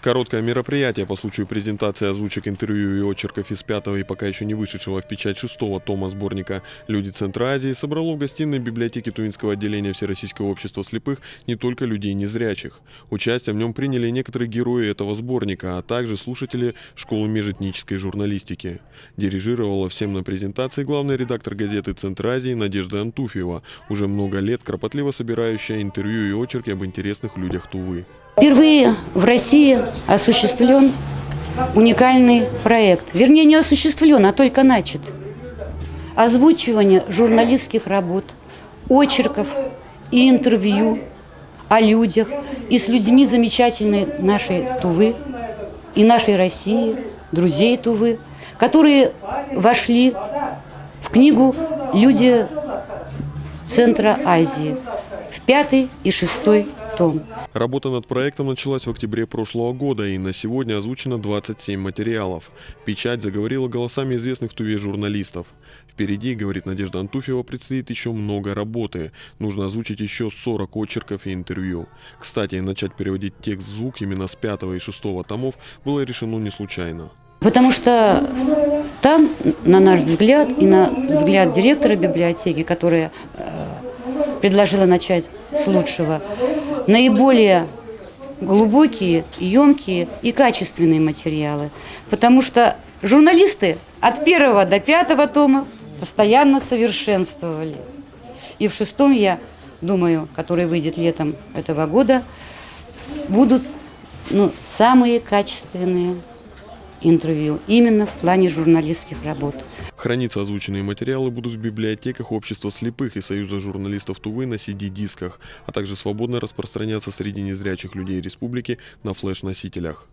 Короткое мероприятие по случаю презентации озвучек, интервью и очерков из 5-го и пока еще не вышедшего в печать 6-го тома сборника «Люди Центра Азии» собрало в гостиной библиотеки Тувинского отделения Всероссийского общества слепых не только людей незрячих. Участие в нем приняли некоторые герои этого сборника, а также слушатели школы межэтнической журналистики. Дирижировала всем на презентации главный редактор газеты «Центр Азии» Надежда Антуфьева, уже много лет кропотливо собирающая интервью и очерки об интересных людях Тувы. Впервые в России осуществлен уникальный проект. Вернее, не осуществлен, а только начат. Озвучивание журналистских работ, очерков и интервью о людях и с людьми замечательной нашей Тувы и нашей России, друзей Тувы, которые вошли в книгу «Люди Центра Азии» в 5-й и 6-й том. Работа над проектом началась в октябре прошлого года, и на сегодня озвучено 27 материалов. Печать заговорила голосами известных в Туве журналистов. Впереди, говорит Надежда Антуфьева, предстоит еще много работы. Нужно озвучить еще 40 очерков и интервью. Кстати, начать переводить текст в звук именно с 5-го и 6-го томов было решено не случайно. Потому что там, на наш взгляд, и на взгляд директора библиотеки, которая предложила начать с лучшего, наиболее глубокие, емкие и качественные материалы. Потому что журналисты от 1-го до 5-го тома постоянно совершенствовали. И в 6-м, я думаю, который выйдет летом этого года, будут самые качественные интервью именно в плане журналистских работ. Храниться озвученные материалы будут в библиотеках Общества слепых и Союза журналистов Тувы на CD-дисках, а также свободно распространяться среди незрячих людей республики на флеш-носителях.